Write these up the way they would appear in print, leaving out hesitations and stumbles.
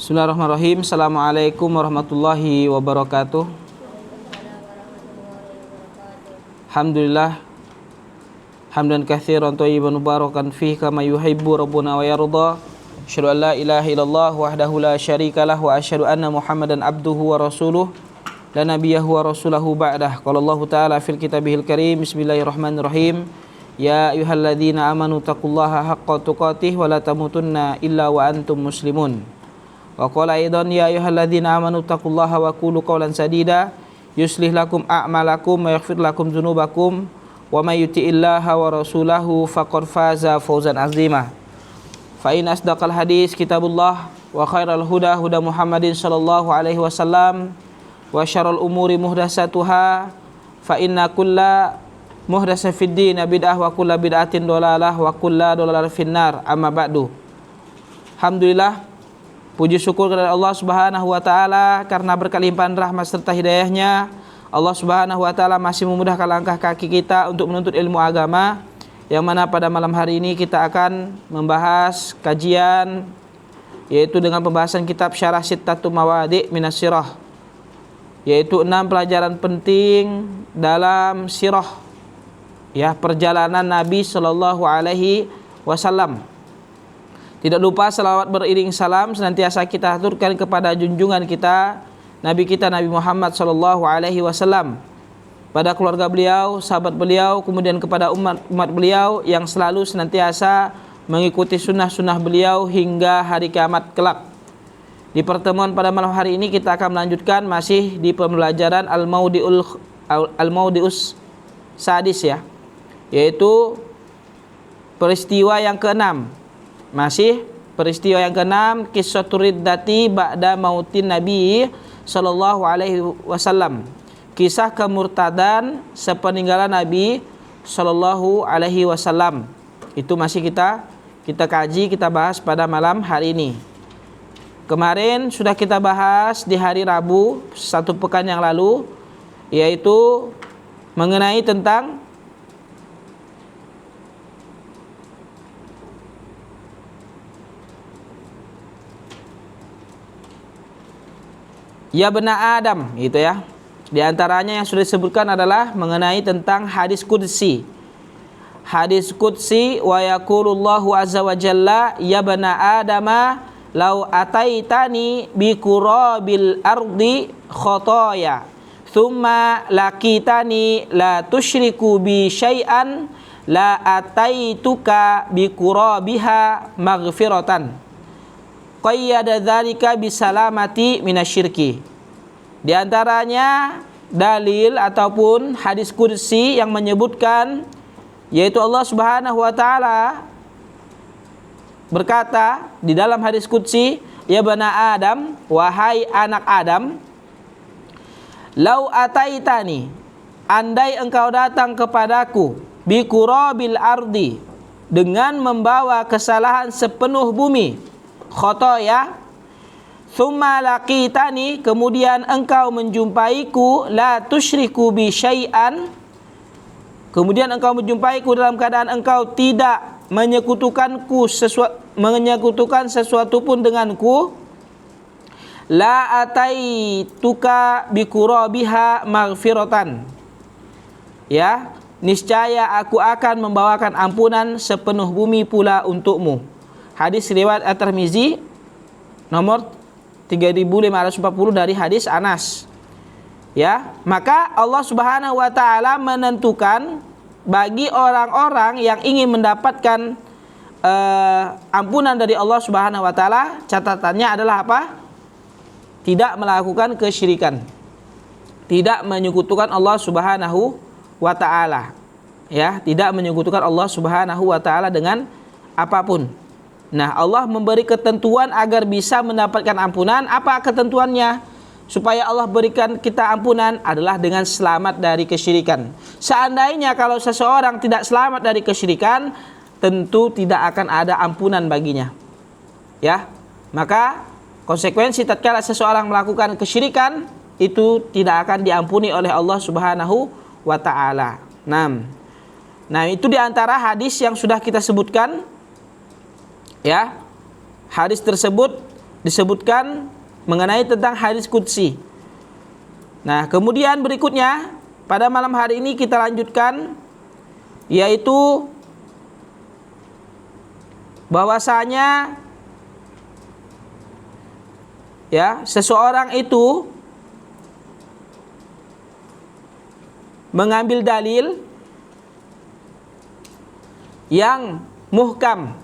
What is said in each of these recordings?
Bismillahirrahmanirrahim. Assalamualaikum warahmatullahi wabarakatuh. Alhamdulillah hamdan katsiran thayyiban mubarakan fihi kama yuhibbu rabbuna wa yarda. Asyhadu an la ilaha illallah wahdahu la syarikalah wa asyhadu anna Muhammadan abduhu wa rasuluh la nabiyyahu wa rasulahu ba'dah. Qala Allah Ta'ala fil kitabihil karim. Bismillahirrahmanirrahim. Ya ayyuhalladzina amanu taqullaha haqqa tuqatih wa la tamutunna illa wa antum muslimun. Wa qala aidan ya ayyuhalladzina amanu taqullaha wa qulu qawlan sadida yuslih lakum a'malakum wa yaghfir lakum dzunubakum wa may yuti'illaha wa rasulahu faqad faza fawzan 'azima. Fa in asdaqal hadis kitabullah wa khairal huda huda Muhammadin sallallahu alaihi wasallam wa syarrul umuri muhdatsatuha fa inna kulla muhdatsatin fid din bid'ah wa kullu bid'atin dhalalah wa kullu dhalalatin finnar. Amma ba'du. Alhamdulillah, puji syukur kepada Allah Subhanahu wa taala karena berkelimpahan rahmat serta hidayahnya. Allah Subhanahu wa taala masih memudahkan langkah kaki kita untuk menuntut ilmu agama, yang mana pada malam hari ini kita akan membahas kajian yaitu dengan pembahasan kitab Syarah Sittatu Mawadi' Minas Sirah, yaitu 6 pelajaran penting dalam sirah, ya, perjalanan Nabi sallallahu alaihi wasallam. Tidak lupa salawat beriring salam senantiasa kita aturkan kepada junjungan kita, Nabi kita Nabi Muhammad sallallahu alaihi wasallam, pada keluarga beliau, sahabat beliau, kemudian kepada umat beliau yang selalu senantiasa mengikuti sunnah-sunnah beliau hingga hari kiamat kelak. Di pertemuan pada malam hari ini kita akan melanjutkan masih di pembelajaran Al-Maudi'us Sadis, ya, yaitu peristiwa yang ke-6. Masih peristiwa yang ke-6, qissatur riddati ba'da mautin Nabi sallallahu alaihi wasallam. Kisah kemurtadan sepeninggalan Nabi sallallahu alaihi wasallam. Itu masih kita kaji, kita bahas pada malam hari ini. Kemarin sudah kita bahas di hari Rabu 1 pekan yang lalu, yaitu mengenai tentang ya bena Adam, gitu ya. Di antaranya yang sudah disebutkan adalah mengenai tentang hadis qudsi. Hadis qudsi, wa yaqulullahu azza wa jalla ya bena Adama law ataitani bi qurabil ardi khotoya thumma laqitani la tusyriku bi syai'an la ataituka bi qurabiha maghfiratan qayyada dzalika bisalamati minasyirki. Di antaranya dalil ataupun hadis qudsi yang menyebutkan, yaitu Allah Subhanahu wa taala berkata di dalam hadis qudsi, ya bana Adam, wahai anak Adam, lau ataitani, andai engkau datang kepadaku, bi qurabil ardi, dengan membawa kesalahan sepenuh bumi, khotoya, thumma laqitani, kemudian engkau menjumpaiku, la tusyriku bi syai'an, kemudian engkau menjumpaiku dalam keadaan engkau tidak menyekutukan sesuatu pun denganku, la ataituka bi qurabiha maghfiratan, ya, niscaya aku akan membawakan ampunan sepenuh bumi pula untukmu. Hadis riwayat At-Tirmizi nomor 3540 dari hadis Anas. Ya, maka Allah Subhanahu wa taala menentukan bagi orang-orang yang ingin mendapatkan ampunan dari Allah Subhanahu wa taala, catatannya adalah apa? Tidak melakukan kesyirikan. Tidak menyekutukan Allah Subhanahu wa taala. Ya, tidak menyekutukan Allah Subhanahu wa taala dengan apapun. Nah, Allah memberi ketentuan agar bisa mendapatkan ampunan. Apa ketentuannya? Supaya Allah berikan kita ampunan adalah dengan selamat dari kesyirikan. Seandainya kalau seseorang tidak selamat dari kesyirikan, tentu tidak akan ada ampunan baginya. Ya, maka konsekuensi tatkala seseorang melakukan kesyirikan itu tidak akan diampuni oleh Allah Subhanahu wa taala. Nah, itu diantara hadis yang sudah kita sebutkan. Ya, hadis tersebut disebutkan mengenai tentang hadis qudsi. Nah, kemudian berikutnya pada malam hari ini kita lanjutkan, yaitu bahwasanya ya, seseorang itu mengambil dalil yang muhkam,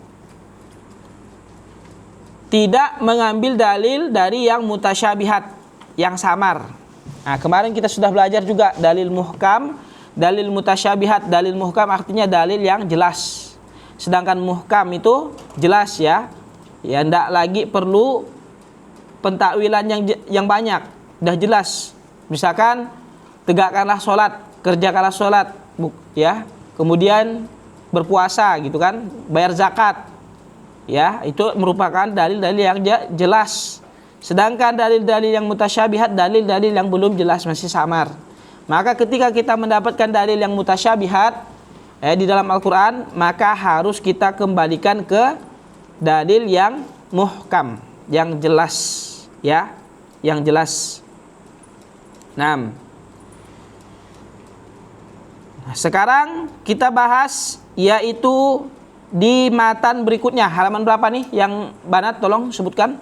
tidak mengambil dalil dari yang mutasyabihat, yang samar. Nah, kemarin kita sudah belajar juga dalil muhkam, dalil mutasyabihat. Dalil muhkam artinya dalil yang jelas, sedangkan muhkam itu jelas ya, ya tidak lagi perlu pentakwilan yang banyak, sudah jelas. Misalkan tegakkanlah sholat, kerjakanlah sholat, ya, kemudian berpuasa gitu kan, bayar zakat, ya, itu merupakan dalil-dalil yang jelas. Sedangkan dalil-dalil yang mutasyabihat, dalil-dalil yang belum jelas, masih samar. Maka ketika kita mendapatkan dalil yang mutasyabihat di dalam Al-Quran, maka harus kita kembalikan ke dalil yang muhkam, yang jelas, ya, yang jelas. Nah, sekarang kita bahas yaitu di matan berikutnya. Halaman berapa nih yang Banat tolong sebutkan?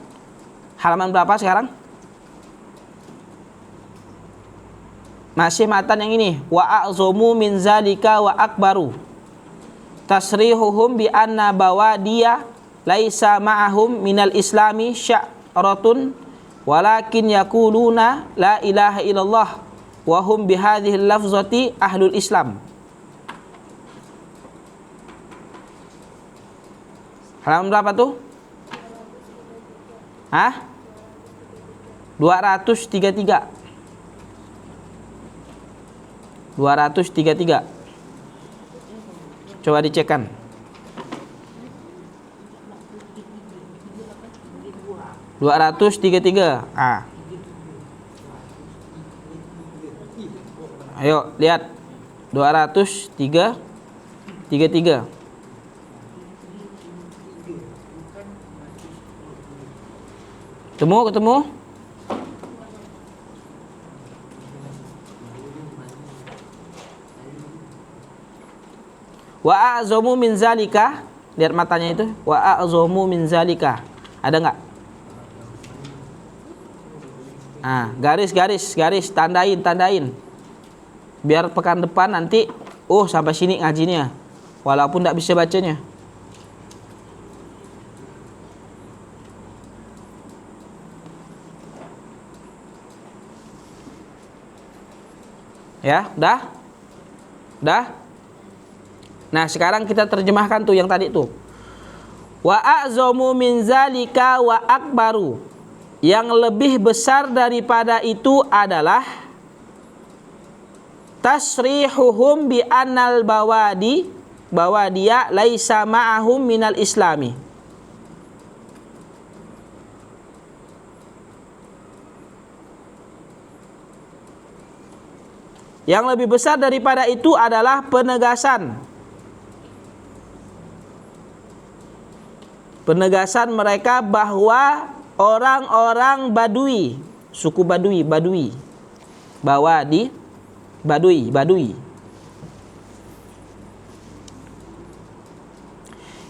Halaman berapa sekarang? Masih matan yang ini. Wa a'zomu min zalika wa akbaru tasrihuhum bi anna bawadiya laisa ma'ahum minal islami sya'ratun walakin yakuluna la ilaha illallah wa hum bihadhil lafzati ahlul islam. Halaman berapa tuh? Hah? 233. 233. Coba dicekkan. 233. Ayo lihat. 233. Ketemu? Wa a'zomu min zalika. Lihat matanya itu. Wa a'zomu min zalika. Ada enggak? Garis, tandain. Biar pekan depan nanti, sampai sini ngajinya. Walaupun enggak bisa bacanya. Ya, udah? Nah, sekarang kita terjemahkan tuh yang tadi tuh. Wa a'zomu min zalika wa akbaru. Yang lebih besar daripada itu adalah tasrihuhum bi annal bawadiya laisa ma'ahum minal islami. Yang lebih besar daripada itu adalah penegasan mereka bahwa orang-orang Badui, suku Badui, Badui.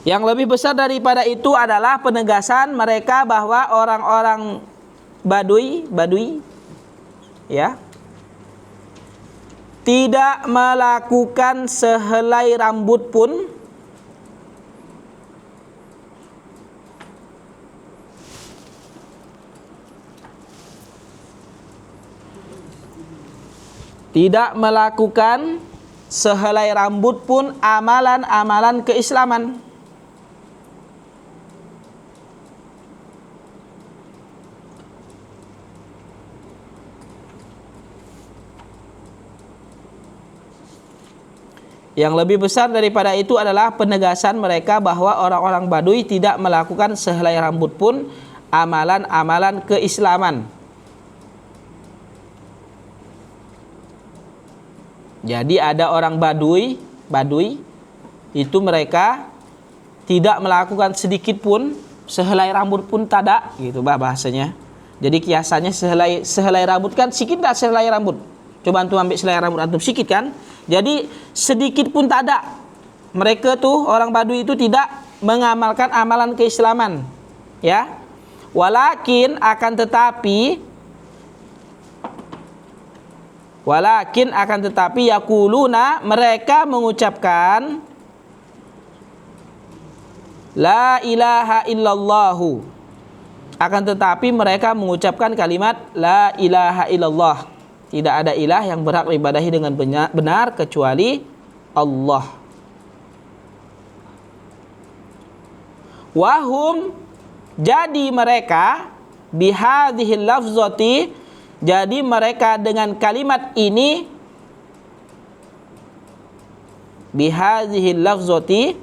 Yang lebih besar daripada itu adalah penegasan mereka bahwa orang-orang Badui, ya, tidak melakukan sehelai rambut pun amalan-amalan keislaman. Yang lebih besar daripada itu adalah penegasan mereka bahwa orang-orang Badui tidak melakukan sehelai rambut pun amalan-amalan keislaman. Jadi ada orang Badui itu mereka tidak melakukan sedikit pun sehelai rambut pun tada, gitu bahasanya. Jadi kiasannya sehelai rambut kan sikit tak sehelai rambut. Coba antum ambil sehelai rambut antum sikit kan. Jadi sedikit pun tak ada. Mereka tuh orang Baduy itu tidak mengamalkan amalan keislaman. Ya. Walakin akan tetapi yaquluna, mereka mengucapkan la ilaha illallahu. Akan tetapi mereka mengucapkan kalimat la ilaha illallah. Tidak ada ilah yang berhak diibadahi dengan benar kecuali Allah. Wahum, jadi mereka bihadhil lafzati, jadi mereka dengan kalimat ini, bihadhil lafzati,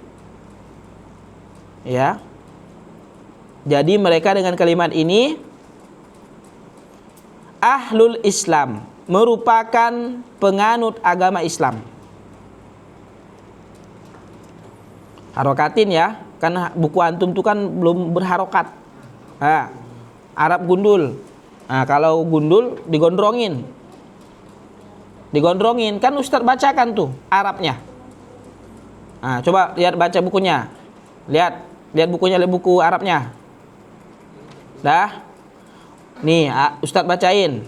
ya. Jadi mereka dengan kalimat ini ahlul Islam, merupakan penganut agama Islam. Harokatin ya, kan buku antum itu kan belum berharokat. Nah, Arab gundul. Nah, kalau gundul digondrongin, kan Ustadz bacakan tuh Arabnya. Nah, coba lihat baca bukunya, lihat bukunya, lihat buku Arabnya. Dah, nih Ustadz bacain.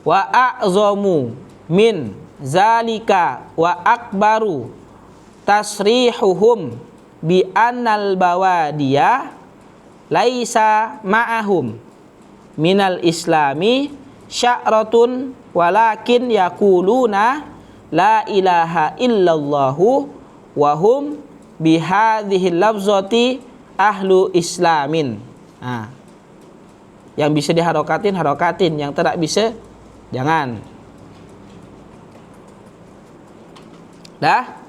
Wa a'zamu min zalika wa akbaru tasrihuhum bi annal bawadiyah laisa ma'ahum minal islami sya'ratun walakin yaquluna la ilaha illallahu wa hum bihadhil lafzati ahlu islamin. Nah, yang bisa diharokatin harokatin, yang tidak bisa jangan. Dah.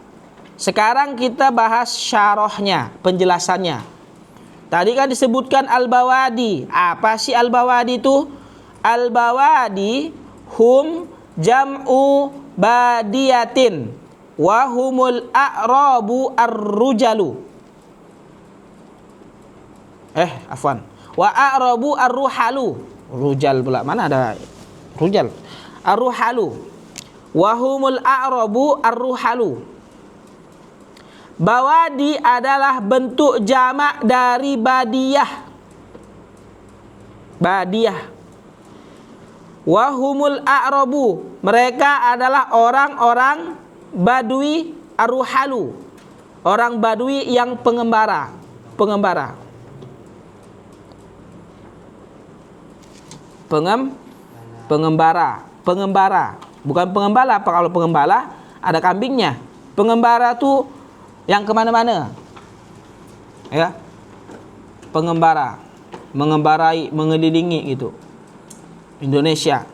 Sekarang kita bahas syarahnya, penjelasannya. Tadi kan disebutkan al-bawadi. Apa sih al-bawadi itu? Al-bawadi hum jam'u badiyatin wa humul a'rabu ar-rujalu. Afwan. Wa a'rabu ar-ruhalu. Rujal pula. Mana ada rujal? Ar-ruhalu. Wa humul a'rabu ar-ruhalu. Bawadi adalah bentuk jamak dari badiyah. Badiyah. Wahumul a'rabu, mereka adalah orang-orang Badui ar-ruhalu, orang Badui yang pengembara. Pengembara, bukan pengembala. Kalau pengembala ada kambingnya. Pengembara tuh yang kemana-mana, ya, pengembara, mengembarai, mengelilingi gitu Indonesia.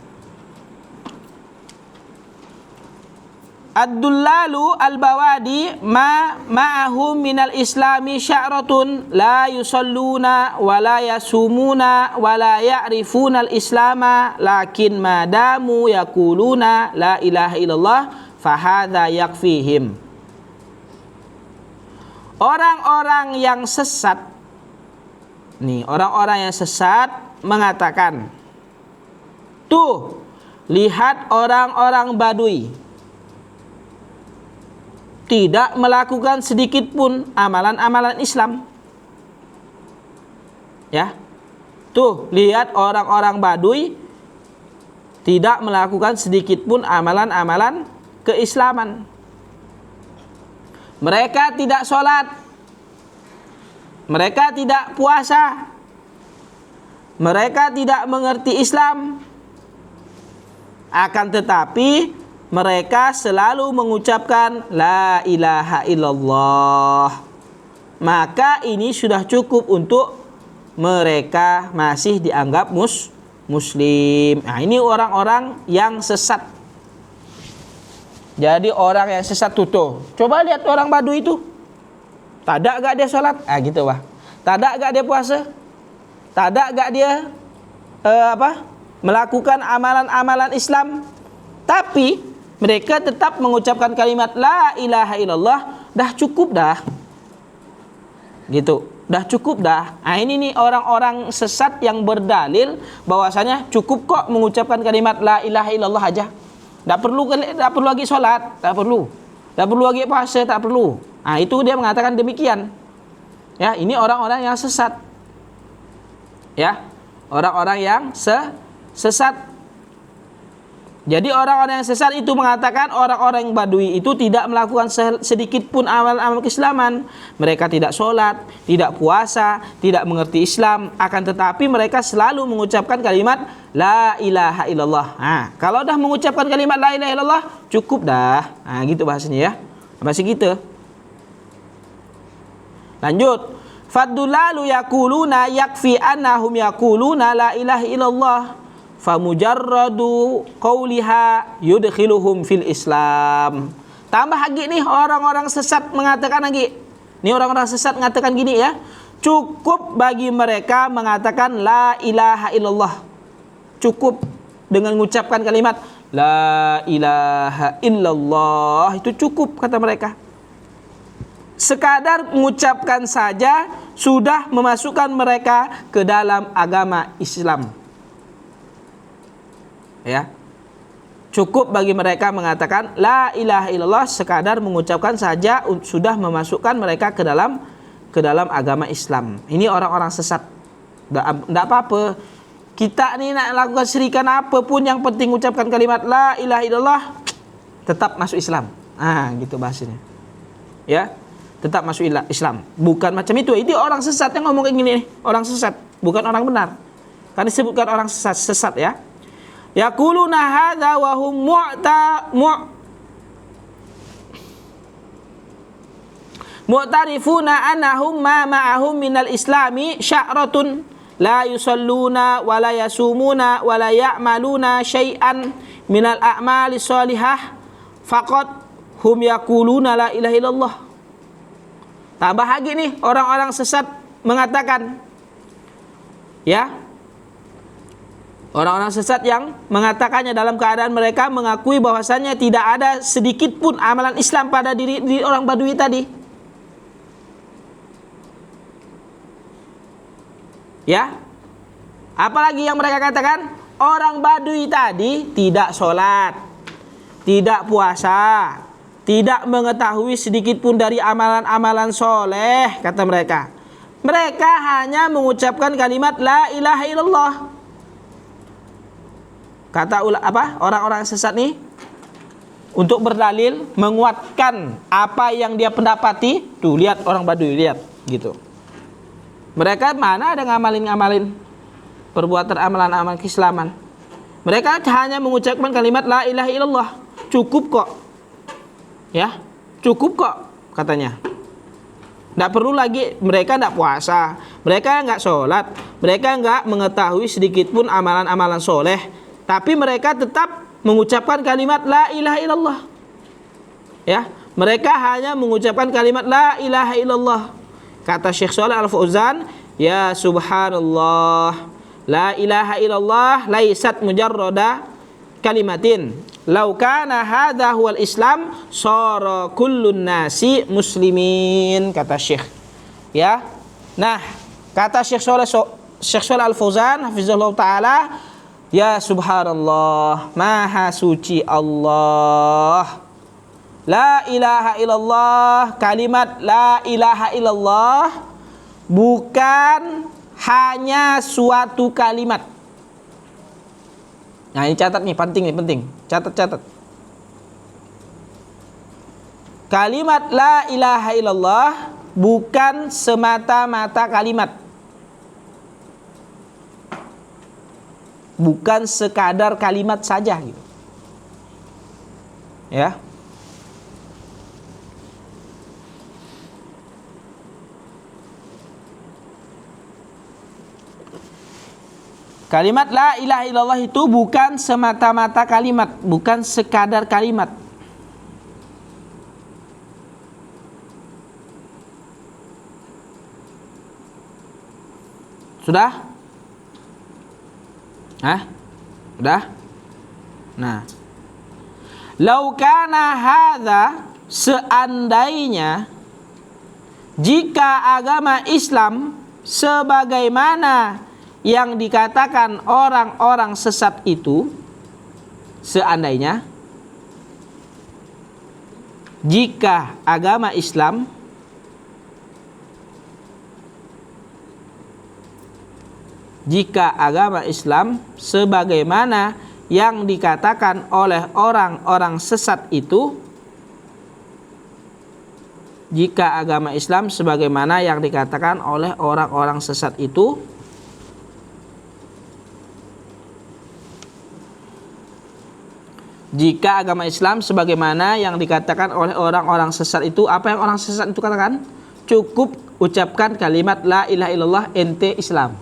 Ad-dullalu al-bawadi ma'ahum minal islami sya'ratun la yusalluna wa la yasumuna wa la ya'rifuna al-islama lakin madamu yaquluna la ilaha illallah fahadha yakfihim. Orang-orang yang sesat, nih, orang-orang yang sesat mengatakan, tuh, lihat orang-orang Badui tidak melakukan sedikit pun amalan-amalan Islam. Ya, tuh, lihat orang-orang Badui tidak melakukan sedikit pun amalan-amalan keislaman. Mereka tidak sholat, mereka tidak puasa, mereka tidak mengerti Islam. Akan tetapi mereka selalu mengucapkan la ilaha illallah. Maka ini sudah cukup untuk mereka masih dianggap muslim. Nah, ini orang-orang yang sesat. Jadi orang yang sesat tuh. Coba lihat orang Badui itu. Tada gak dia sholat? Gitu wah. Tada gak dia puasa? Tada gak dia melakukan amalan-amalan Islam? Tapi mereka tetap mengucapkan kalimat la ilaha illallah. Dah cukup dah. Gitu. Dah cukup dah. Ini nih orang-orang sesat yang berdalil bahwasanya cukup kok mengucapkan kalimat la ilaha illallah aja. Tak perlu lagi solat, tak perlu. Tak perlu lagi puasa, tak perlu. Itu dia mengatakan demikian. Ya, ini orang-orang yang sesat. Ya, orang-orang yang sesat. Jadi orang-orang yang sesat itu mengatakan orang-orang yang Badui itu tidak melakukan sedikit pun amal-amal keislaman. Mereka tidak sholat, tidak puasa, tidak mengerti Islam. Akan tetapi mereka selalu mengucapkan kalimat la ilaha illallah. Kalau dah mengucapkan kalimat la ilaha illallah, cukup dah. Gitu bahasanya ya. Bahasa kita. Lanjut. Faddulalu yakuluna yakfi annahum yakuluna la ilaha illallah. Famujarradu qawliha yudkhiluhum fil Islam. Tambah lagi nih orang-orang sesat mengatakan lagi. Nih orang-orang sesat mengatakan gini ya. Cukup bagi mereka mengatakan la ilaha illallah. Cukup dengan mengucapkan kalimat la ilaha illallah. Itu cukup kata mereka. Sekadar mengucapkan saja sudah memasukkan mereka ke dalam agama Islam. Ya, cukup bagi mereka mengatakan la ilaha illallah, sekadar mengucapkan saja sudah memasukkan mereka ke dalam agama Islam. Ini orang-orang sesat. Tidak apa-apa kita nih nak lakukan syirikan apapun, yang penting ucapkan kalimat la ilaha illallah, tetap masuk Islam. Gitu bahasanya. Ya, tetap masuk Islam. Bukan macam itu. Ini orang sesat yang ngomong kayak gini nih. Orang sesat, bukan orang benar. Karena disebutkan orang sesat ya. Yaquluna hadza wa hum mu'tarifuna annahum ma ma'ahum minal islami sya'ratun la yusalluna wa la yasumuna wa la ya'maluna syai'an minal a'mali shalihah faqad hum yaquluna la ilaha illallah. Tambah lagi nih orang-orang sesat mengatakan ya, orang-orang sesat yang mengatakannya dalam keadaan mereka mengakui bahwasannya tidak ada sedikit pun amalan Islam pada diri orang Badui tadi. Ya. Apalagi yang mereka katakan? Orang Badui tadi tidak sholat, tidak puasa, tidak mengetahui sedikit pun dari amalan-amalan soleh, kata mereka. Mereka hanya mengucapkan kalimat la ilaha illallah. Kata orang-orang sesat nih untuk berdalil menguatkan apa yang dia pendapati. Tuh lihat orang Badui, lihat gitu. Mereka mana ada ngamalin perbuatan amalan-amalan keislaman. Mereka hanya mengucapkan kalimat la ilaha illallah. Cukup kok. Ya, cukup kok katanya. Tidak perlu lagi, mereka tidak puasa, mereka enggak sholat, mereka enggak mengetahui sedikit pun amalan-amalan soleh. Tapi mereka tetap mengucapkan kalimat la ilaha illallah. Ya, mereka hanya mengucapkan kalimat la ilaha illallah. Kata Syekh Shalih Al-Fauzan, ya subhanallah, la ilaha illallah laisat mujarrada kalimatin. Lau kana hadza huwal Islam sara kullun nasi muslimin, kata Syekh. Ya. Nah, kata Syekh Shalih Al-Fauzan hafizahullah taala, ya subhanallah, maha suci Allah. La ilaha illallah, kalimat la ilaha illallah bukan hanya suatu kalimat. Nah, ini catat nih, penting. Catat. Kalimat la ilaha illallah bukan semata-mata kalimat. Bukan sekadar kalimat saja gitu. Ya. Kalimat la ilaha illallah itu bukan semata-mata kalimat, bukan sekadar kalimat. Sudah? Sudah? Nah. Lau kana hadza, seandainya jika agama Islam sebagaimana yang dikatakan orang-orang sesat itu, seandainya jika agama Islam sebagaimana yang dikatakan oleh orang-orang sesat itu, jika agama Islam sebagaimana yang dikatakan oleh orang-orang sesat itu, jika agama Islam sebagaimana yang dikatakan oleh orang-orang sesat itu, apa yang orang sesat itu katakan? Cukup ucapkan kalimat la ilaha illallah, ente Islam.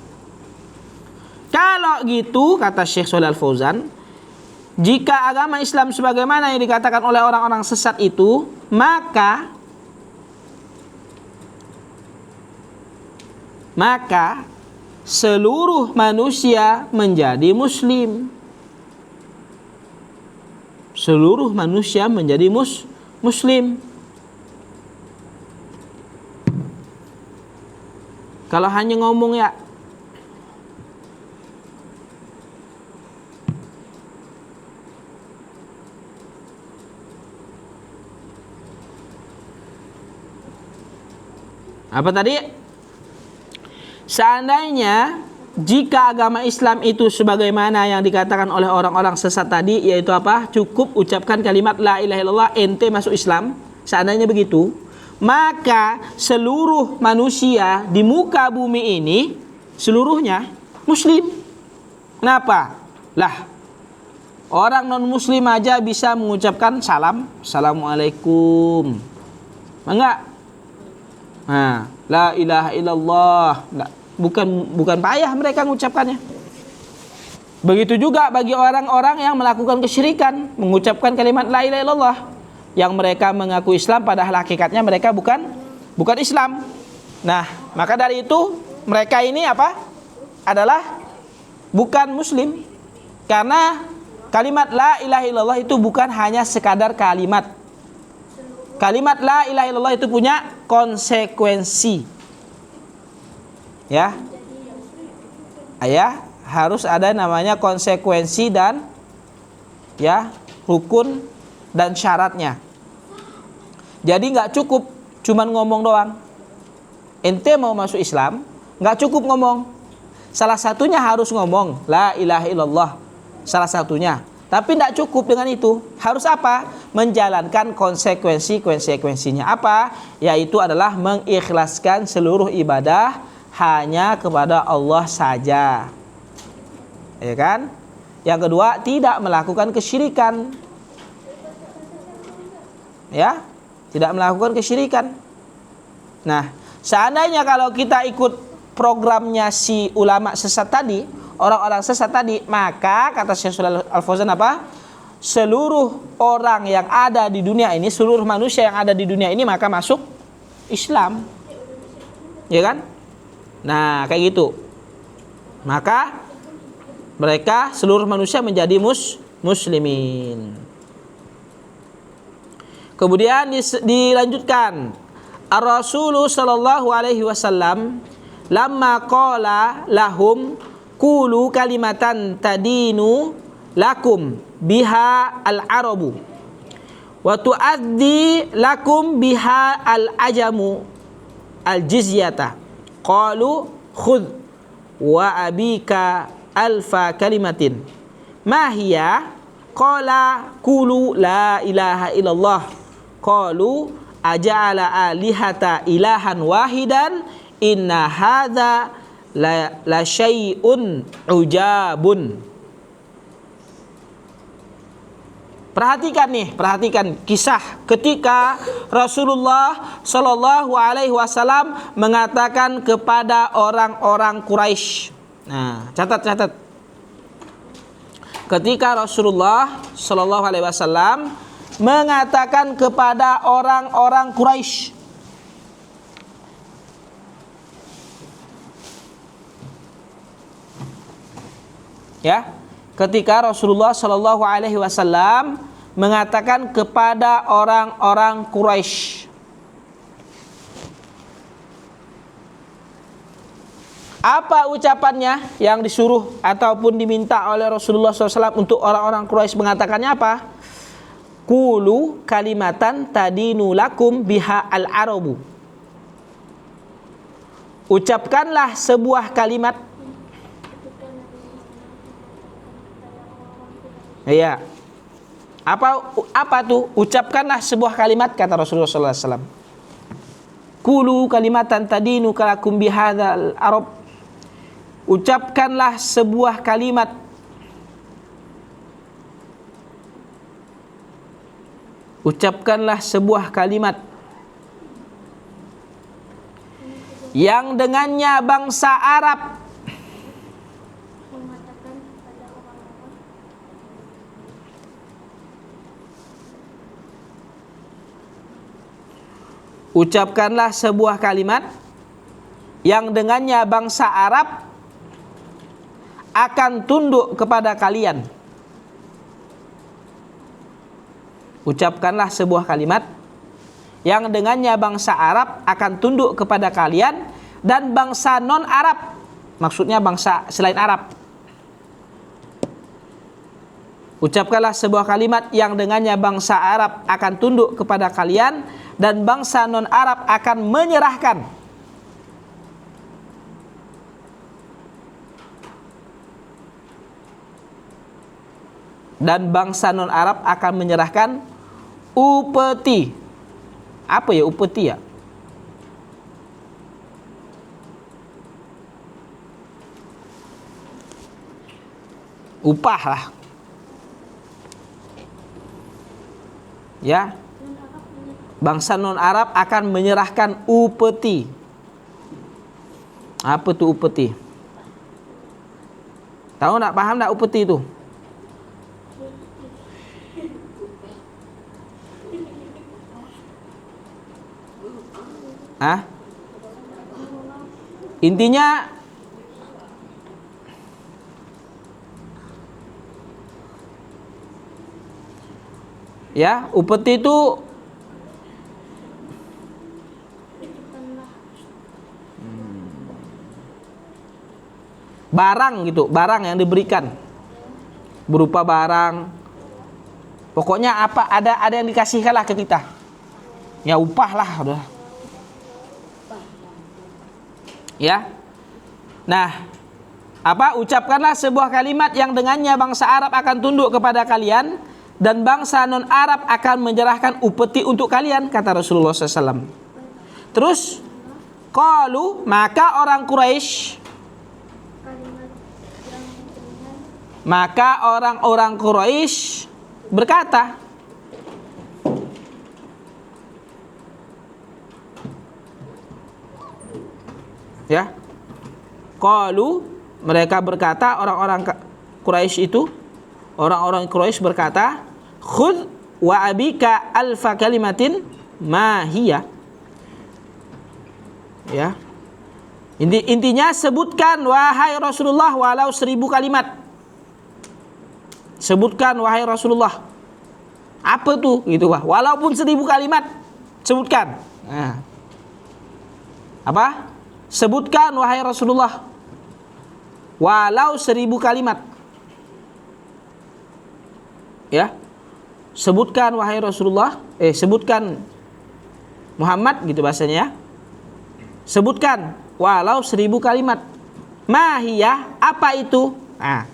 Kalau gitu, kata Syekh Shalih Al Fauzan, jika agama Islam sebagaimana yang dikatakan oleh orang-orang sesat itu, maka seluruh manusia menjadi muslim. Seluruh manusia menjadi muslim. Kalau hanya ngomong ya, apa tadi? Seandainya jika agama Islam itu sebagaimana yang dikatakan oleh orang-orang sesat tadi, yaitu apa? Cukup ucapkan kalimat la ilaha illallah, ente masuk Islam. Seandainya begitu, maka seluruh manusia di muka bumi ini seluruhnya muslim. Kenapa? Lah, orang non muslim aja bisa mengucapkan salam, assalamualaikum. Enggak? Nah, la ilaha illallah. Enggak. Bukan payah mereka mengucapkannya. Begitu juga bagi orang-orang yang melakukan kesyirikan, mengucapkan kalimat la ilaha illallah, yang mereka mengaku Islam padahal hakikatnya mereka bukan Islam. Nah, maka dari itu mereka ini apa? Adalah bukan muslim. Karena kalimat la ilaha illallah itu bukan hanya sekadar kalimat. Kalimat la ilaha illallah itu punya konsekuensi. Ya, harus ada namanya konsekuensi dan ya rukun dan syaratnya. Jadi nggak cukup cuman ngomong doang. Ente mau masuk Islam, nggak cukup ngomong. Salah satunya harus ngomong la ilaha illallah, salah satunya. Tapi tidak cukup dengan itu. Harus apa? Menjalankan konsekuensinya. Apa? Yaitu adalah mengikhlaskan seluruh ibadah hanya kepada Allah saja. Ya kan? Yang kedua, tidak melakukan kesyirikan. Ya, tidak melakukan kesyirikan. Nah, seandainya kalau kita ikut programnya si ulama sesat tadi, orang-orang sesat tadi, maka kata Syekh Shalih Al Fauzan apa? Seluruh orang yang ada di dunia ini, seluruh manusia yang ada di dunia ini maka masuk Islam. Ya kan? Nah, kayak gitu. Maka mereka seluruh manusia menjadi muslimin. Kemudian dilanjutkan, Ar-Rasul sallallahu alaihi wasallam lamma qala lahum qulu kalimatan tadinu lakum biha al-arabu wa tuaddi lakum biha al-ajamu al-jizyata. Qalu khudh wa abika alfa kalimatin ma hiya? Qala qulu la ilaha illallah. Qalu aja'ala alihata ilahan wahidan inna hadza la syai'un ujabun. Perhatikan kisah ketika Rasulullah Shallallahu Alaihi Wasallam mengatakan kepada orang-orang Quraisy. Nah, catat. Ketika Rasulullah Shallallahu Alaihi Wasallam mengatakan kepada orang-orang Quraisy, ya, ketika Rasulullah Shallallahu Alaihi Wasallam mengatakan kepada orang-orang Quraisy, Apa ucapannya yang disuruh ataupun diminta oleh Rasulullah SAW untuk orang-orang Quraisy, mengatakannya apa? Qulu kalimatan tadinu lakum biha al-arabu. Ucapkanlah sebuah kalimat. Iya. Apa tuh? Ucapkanlah sebuah kalimat, kata Rasulullah SAW. Qulu kalimatan tadinu kalakum bihadzal arab. Ucapkanlah sebuah kalimat. Ucapkanlah sebuah kalimat yang dengannya bangsa Arab ucapkanlah sebuah kalimat yang dengannya bangsa Arab akan tunduk kepada kalian. Ucapkanlah sebuah kalimat yang dengannya bangsa Arab akan tunduk kepada kalian dan bangsa non-Arab, maksudnya bangsa selain Arab. Ucapkanlah sebuah kalimat yang dengannya bangsa Arab akan tunduk kepada kalian dan bangsa non-Arab akan menyerahkan. Dan bangsa non-Arab akan menyerahkan upeti. Apa ya upeti ya? Upah lah. Ya. Bangsa non-Arab akan menyerahkan upeti. Apa tuh upeti? Tahu nak, paham nak upeti itu? Intinya ya, upeti itu barang gitu, barang yang diberikan berupa barang. Pokoknya apa ada yang dikasihkan lah ke kita. Ya upah lah udah. Ya. Nah, ucapkanlah sebuah kalimat yang dengannya bangsa Arab akan tunduk kepada kalian dan bangsa non-Arab akan menyerahkan upeti untuk kalian, kata Rasulullah SAW. Terus qalu, maka orang-orang Quraisy berkata, ya, qalu, mereka berkata, orang-orang Quraisy itu, orang-orang Quraisy berkata, khudh wa abika alfa kalimatin ma hiya. Ya. Intinya sebutkan wahai Rasulullah walau 1000 kalimat. Sebutkan wahai Rasulullah. Apa tuh gitu, walaupun 1000 kalimat sebutkan. Nah. Apa? Sebutkan wahai Rasulullah walau 1000 kalimat. Ya. Sebutkan wahai Rasulullah, sebutkan Muhammad gitu bahasanya ya. Sebutkan walau 1000 kalimat. Mahiyah, apa itu? Nah,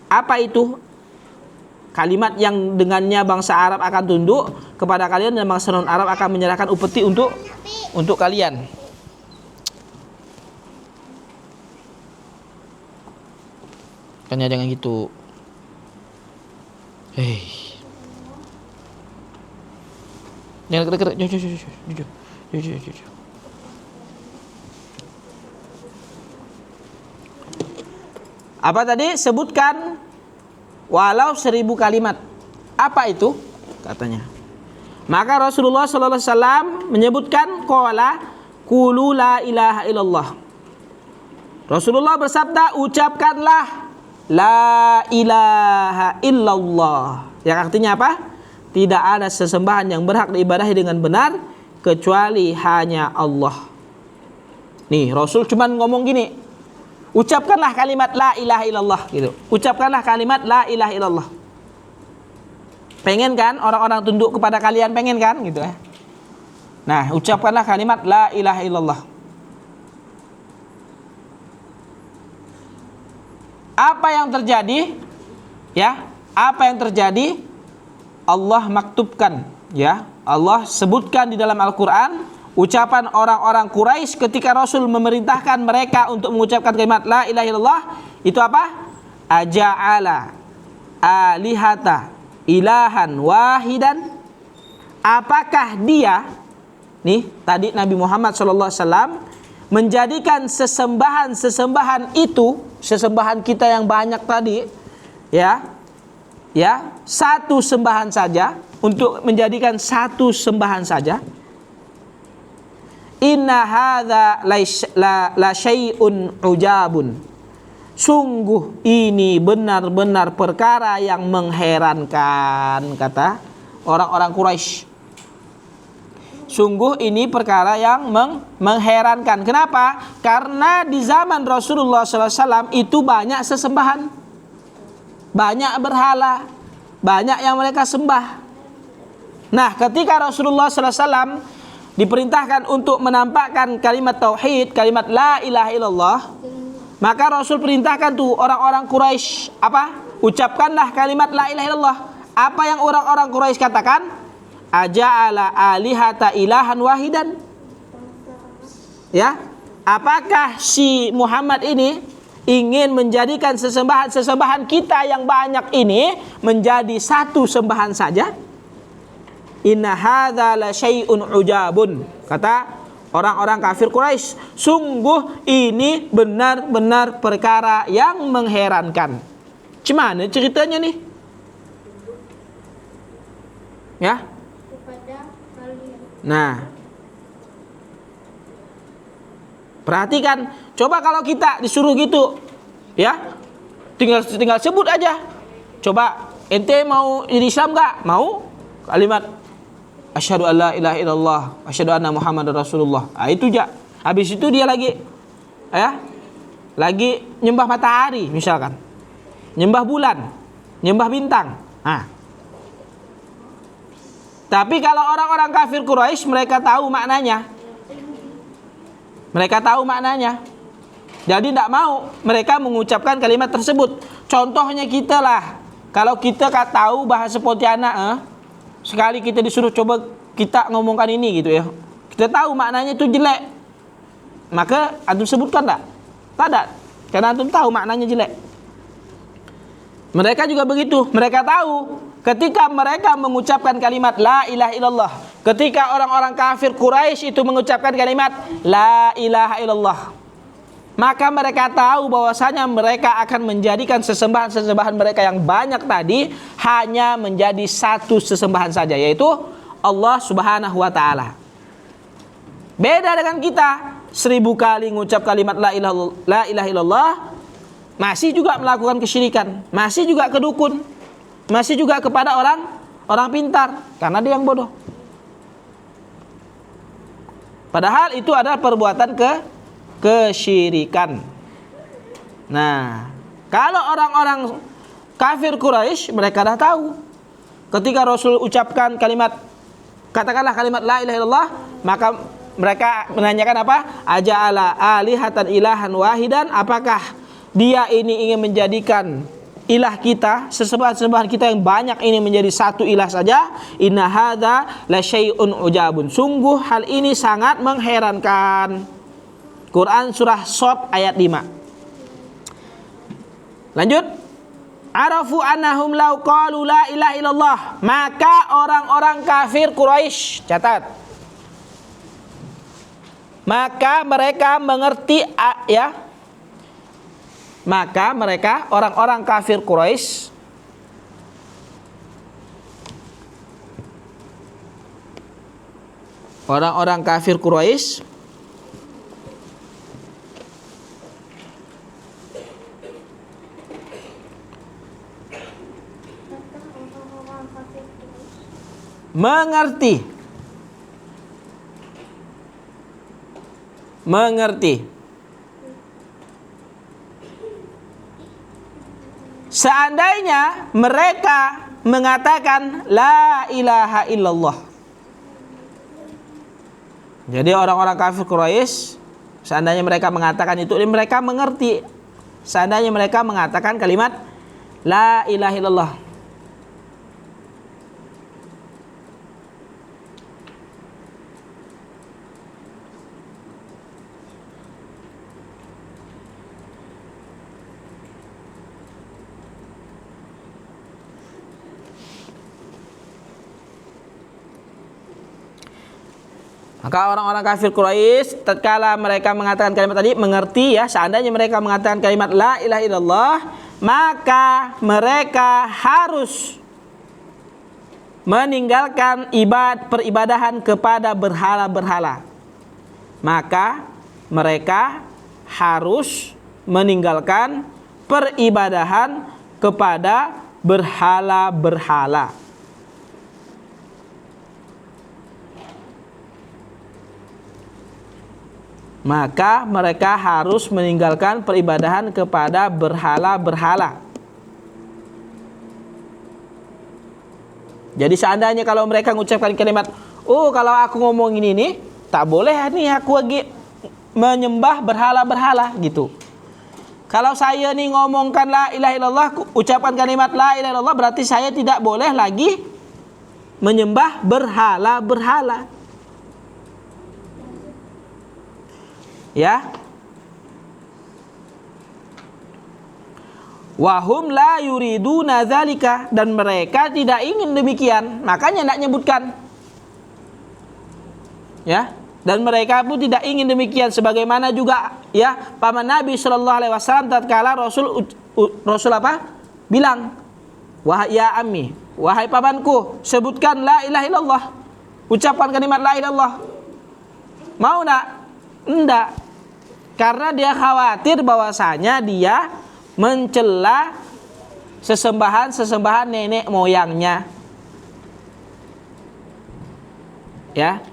apa itu? Kalimat yang dengannya bangsa Arab akan tunduk kepada kalian dan bangsa non-Arab akan menyerahkan upeti untuk kalian. Kan jangan gitu. Jangan deket-deket. Jujur. Apa tadi? Sebutkan walau 1000 kalimat. Apa itu? Katanya. Maka Rasulullah sallallahu alaihi wasallam menyebutkan qala qulu la ilaha illallah. Rasulullah bersabda, ucapkanlah la ilaha illallah. Yang artinya apa? Tidak ada sesembahan yang berhak diibadahi dengan benar kecuali hanya Allah. Nih, Rasul cuman ngomong gini. Ucapkanlah kalimat la ilaha illallah gitu. Ucapkanlah kalimat la ilaha illallah. Pengen kan orang-orang tunduk kepada kalian, pengen kan gitu ya. Nah, ucapkanlah kalimat la ilaha illallah. Apa yang terjadi? Ya, apa yang terjadi? Allah maktubkan, ya. Allah sebutkan di dalam Al-Qur'an ucapan orang-orang Quraisy ketika Rasul memerintahkan mereka untuk mengucapkan kalimat la ilaha illallah, itu apa? Aja'ala alihata ilahan wahidan. Apakah dia, nih tadi Nabi Muhammad SAW menjadikan sesembahan itu, sesembahan kita yang banyak tadi, ya, satu sembahan saja, untuk menjadikan satu sembahan saja. Inna hadza la syai'un ujabun. Sungguh ini benar-benar perkara yang mengherankan, kata orang-orang Quraisy. Sungguh ini perkara yang mengherankan. Kenapa? Karena di zaman Rasulullah SAW itu banyak sesembahan, banyak berhala, banyak yang mereka sembah. Nah, ketika Rasulullah SAW diperintahkan untuk menampakkan kalimat tauhid, kalimat la ilaha illallah, maka Rasul perintahkan tuh orang-orang Quraisy, apa? Ucapkanlah kalimat la ilaha illallah. Apa yang orang-orang Quraisy katakan? Aja'ala alihata ilahan wahidan. Ya, apakah si Muhammad ini ingin menjadikan sesembahan kita yang banyak ini menjadi satu sembahan saja? Inna hadza la syai'un ujabun, kata orang-orang kafir Quraisy. Sungguh ini benar-benar perkara yang mengherankan. Gimana ceritanya nih? Ya. Nah, perhatikan, coba kalau kita disuruh gitu, ya, tinggal sebut aja. Coba ente mau jadi Islam nggak? Mau? Kalimat asyhadu alla ilaha illallah, asyhadu anna Muhammadar Rasulullah. Ah, itu aja. Habis itu dia lagi, ya, lagi nyembah matahari misalkan, nyembah bulan, nyembah bintang. Nah. Tapi kalau orang-orang kafir Quraisy, mereka tahu maknanya. Mereka tahu maknanya. Jadi tidak mau mereka mengucapkan kalimat tersebut. Contohnya kita lah. Kalau kita tahu bahasa Pontianak, sekali kita disuruh coba kita ngomongkan ini gitu ya. Kita tahu maknanya itu jelek. Maka antum sebutkan tak? Tidak. Karena antum tahu maknanya jelek. Mereka juga begitu. Mereka tahu ketika mereka mengucapkan kalimat la ilaha illallah, ketika orang-orang kafir Quraisy itu mengucapkan kalimat la ilaha illallah, maka mereka tahu bahwasanya mereka akan menjadikan sesembahan-sesembahan mereka yang banyak tadi hanya menjadi satu sesembahan saja, yaitu Allah Subhanahu wa taala. Beda dengan kita, 1000 kali mengucap kalimat la ilaha illallah masih juga melakukan kesyirikan, masih juga ke dukun, masih juga kepada orang pintar, karena dia yang bodoh. Padahal itu adalah perbuatan kesyirikan. Nah, kalau orang-orang kafir Quraisy, mereka dah tahu. Ketika Rasul ucapkan kalimat, katakanlah kalimat la ilaha illallah, maka mereka menanyakan apa? Aja'ala alihatan ilahan wahidan, apakah dia ini ingin menjadikan ilah kita, sesembahan kita yang banyak ini menjadi satu ilah saja? Inna hadza la syai'un ujabun. Sungguh hal ini sangat mengherankan. Quran surah Shad ayat 5. Lanjut. Arafu annahum law qalu la ilaha illallah, maka orang-orang kafir Quraisy, catat, maka mereka mengerti, ya, maka mereka orang-orang kafir Quraisy mengerti seandainya mereka mengatakan la ilaha illallah. Jadi orang-orang kafir Quraisy, seandainya mereka mengatakan itu, mereka mengerti. Seandainya mereka mengatakan kalimat la ilaha illallah. Maka orang-orang kafir Quraisy tatkala mereka mengatakan kalimat tadi mengerti ya, seandainya mereka mengatakan kalimat la ilaha illallah, maka mereka harus meninggalkan peribadahan kepada berhala-berhala. Maka mereka harus meninggalkan peribadahan kepada berhala-berhala. Maka mereka harus meninggalkan peribadahan kepada berhala-berhala. Jadi seandainya kalau mereka mengucapkan kalimat, oh kalau aku ngomong ini nih, tak boleh nih aku lagi menyembah berhala-berhala gitu. Kalau saya nih ngomongkan la ilaha illallah, ucapkan kalimat la ilaha illallah, berarti saya tidak boleh lagi menyembah berhala-berhala. Ya, wahum la yuriduna dzalika, dan mereka tidak ingin demikian, makanya tidak nyebutkan. Ya, dan mereka pun tidak ingin demikian, sebagaimana juga ya paman Nabi sallallahu alaihi wasallam tatkala Rasul apa? Bilang, wahai ya ammi, wahai pamanku, sebutkan la ilaha illallah. Ucapkan kalimat la ilaha illallah. Mau enggak? Enggak. Karena dia khawatir bahwasanya dia mencela sesembahan nenek moyangnya. Ya.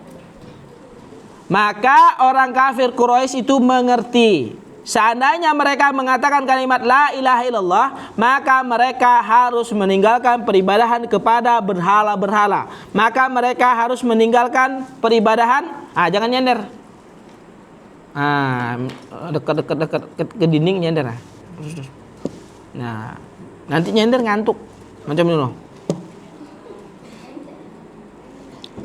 Maka orang kafir Quraisy itu mengerti, seandainya mereka mengatakan kalimat la ilaha illallah, maka mereka harus meninggalkan peribadahan kepada berhala-berhala. Maka mereka harus meninggalkan peribadahan, jangan nyender. Dekat ke dinding nyender. Nah, nanti nyender ngantuk macam itu.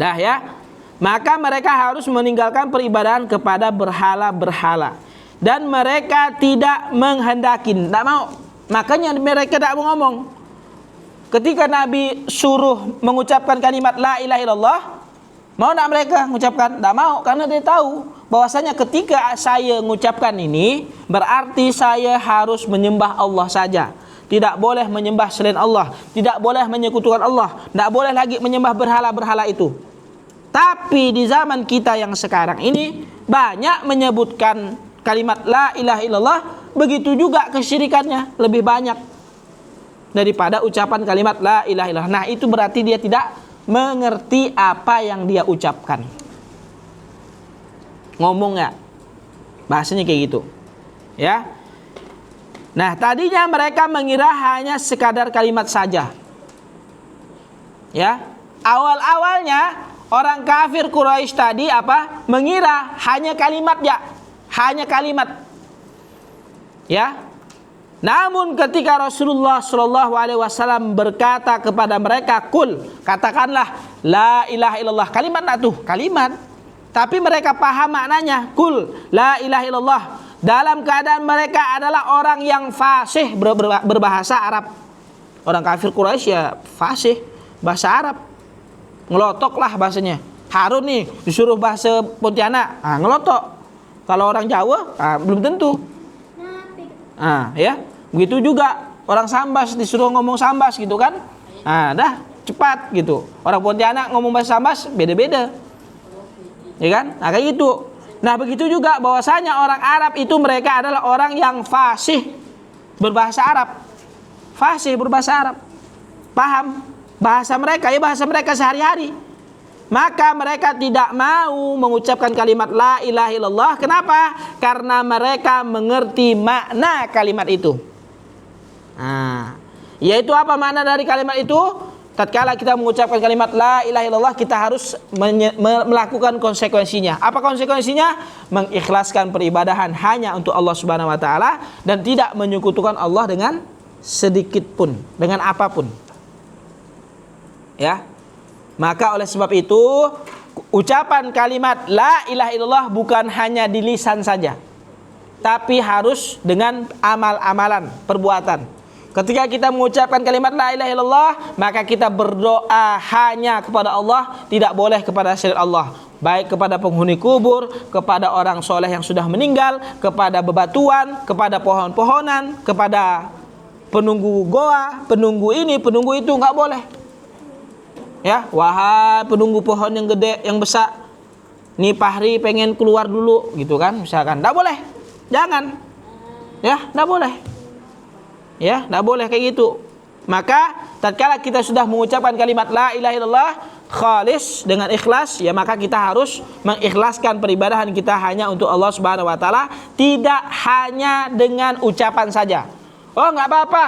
Dah ya. Maka mereka harus meninggalkan peribadahan kepada berhala-berhala, dan mereka tidak menghendaki, tidak mau. Makanya mereka tidak mau ngomong. Ketika Nabi suruh mengucapkan kalimat la ilaha illallah, mau tidak mereka mengucapkan? Tidak mau, karena dia tahu bahwasanya ketika saya mengucapkan ini berarti saya harus menyembah Allah saja. Tidak boleh menyembah selain Allah, tidak boleh menyekutukan Allah, tidak boleh lagi menyembah berhala-berhala itu. Tapi di zaman kita yang sekarang ini banyak menyebutkan kalimat la ilaha illallah, begitu juga kesyirikannya lebih banyak daripada ucapan kalimat la ilaha illallah. Nah, itu berarti dia tidak mengerti apa yang dia ucapkan. Ngomong nggak? Bahasanya kayak gitu, ya. Nah, tadinya mereka mengira hanya sekadar kalimat saja, ya. Awal-awalnya orang kafir Quraisy tadi apa? Mengira hanya kalimat, ya, hanya kalimat, ya. Namun ketika Rasulullah Shallallahu Alaihi Wasallam berkata kepada mereka, kul, katakanlah la ilaha illallah, kalimat nak tuh, kalimat. Tapi mereka paham maknanya, kul la ilaha illallah, dalam keadaan mereka adalah orang yang fasih berbahasa Arab. Orang kafir Quraisy ya fasih bahasa Arab, ngelotok lah bahasanya. Harun nih disuruh bahasa Pontianak, ngelotok. Kalau orang Jawa belum tentu. Ya, begitu juga orang Sambas disuruh ngomong Sambas gitu kan. Dah cepat gitu. Orang Pontianak ngomong bahasa Sambas beda-beda. Ya kan? Nah, kayak gitu. Nah, begitu juga bahwasanya orang Arab itu mereka adalah orang yang fasih berbahasa Arab. Fasih berbahasa Arab. Paham bahasa mereka, ya bahasa mereka sehari-hari. Maka mereka tidak mau mengucapkan kalimat la ilaha illallah. Kenapa? Karena mereka mengerti makna kalimat itu. Yaitu apa makna dari kalimat itu? Tatkala kita mengucapkan kalimat la ilaha illallah, kita harus melakukan konsekuensinya. Apa konsekuensinya? Mengikhlaskan peribadahan hanya untuk Allah Subhanahu wa taala dan tidak menyekutukan Allah dengan sedikit pun, dengan apapun. Ya. Maka oleh sebab itu, ucapan kalimat la ilaha illallah bukan hanya di lisan saja, tapi harus dengan amal-amalan, perbuatan. Ketika kita mengucapkan kalimat la ilaha illallah, maka kita berdoa hanya kepada Allah, tidak boleh kepada selain Allah. Baik kepada penghuni kubur, kepada orang soleh yang sudah meninggal, kepada bebatuan, kepada pohon-pohonan, kepada penunggu goa, penunggu ini, penunggu itu, nggak boleh. Ya, wahai penunggu pohon yang gede, yang besar, nih Fahri pengen keluar dulu, gitu kan, misalkan, nggak boleh, jangan, ya, nggak boleh. Ya, tidak boleh kayak gitu. Maka tatkala kita sudah mengucapkan kalimat la ilaha illallah khalis dengan ikhlas, ya maka kita harus mengikhlaskan peribadahan kita hanya untuk Allah Subhanahu wa taala, tidak hanya dengan ucapan saja. Oh, enggak apa-apa.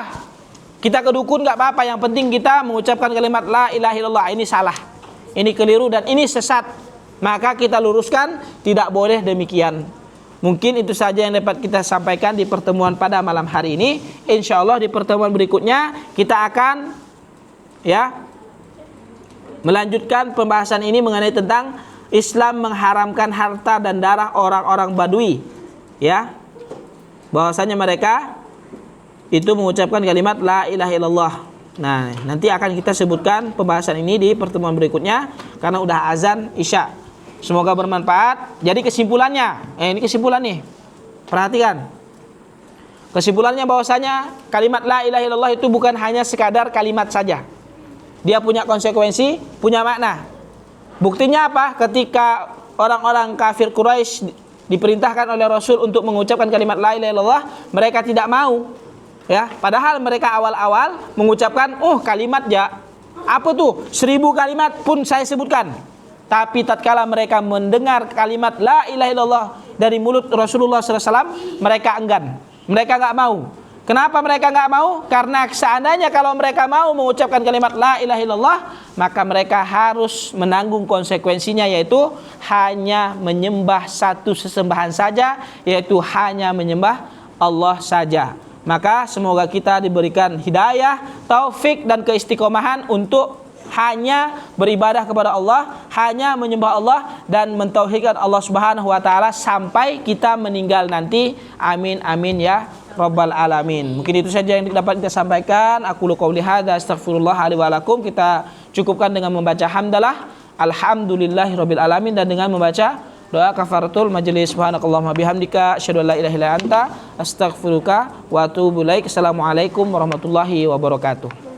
Kita ke dukun enggak apa-apa, yang penting kita mengucapkan kalimat la ilaha illallah. Ini salah. Ini keliru dan ini sesat. Maka kita luruskan, tidak boleh demikian. Mungkin itu saja yang dapat kita sampaikan di pertemuan pada malam hari ini. Insya Allah di pertemuan berikutnya kita akan melanjutkan pembahasan ini mengenai tentang Islam mengharamkan harta dan darah orang-orang Badui. Ya, bahwasanya mereka itu mengucapkan kalimat la ilaha illallah. Nah, nanti akan kita sebutkan pembahasan ini di pertemuan berikutnya karena udah azan Isya. Semoga bermanfaat. Jadi kesimpulannya, ini kesimpulan nih. Perhatikan. Kesimpulannya bahwasanya kalimat la ilaha illallah itu bukan hanya sekadar kalimat saja. Dia punya konsekuensi, punya makna. Buktinya apa? Ketika orang-orang kafir Quraisy diperintahkan oleh Rasul untuk mengucapkan kalimat la ilaha illallah, mereka tidak mau. Ya, padahal mereka awal-awal mengucapkan, kalimat ya, apa tuh? 1000 kalimat pun saya sebutkan. Tapi tatkala mereka mendengar kalimat la ilaha illallah dari mulut Rasulullah SAW, mereka enggan. Mereka nggak mau. Kenapa mereka nggak mau? Karena seandainya kalau mereka mau mengucapkan kalimat la ilaha illallah, maka mereka harus menanggung konsekuensinya, yaitu hanya menyembah satu sesembahan saja, yaitu hanya menyembah Allah saja. Maka semoga kita diberikan hidayah, taufik dan keistiqomahan untuk hanya beribadah kepada Allah, hanya menyembah Allah dan mentauhidkan Allah Subhanahu wa taala sampai kita meninggal nanti. Amin amin ya rabbal alamin. Mungkin itu saja yang dapat kita sampaikan. Aku qouli hadza astaghfirullah li wa lakum. Kita cukupkan dengan membaca hamdalah alhamdulillahirabbil alamin dan dengan membaca doa kafaratul majelis. Subhanakallahumma bihamdika asyhadu an la ilaha illa anta astaghfiruka wa atubu ilaik. Assalamualaikum warahmatullahi wabarakatuh.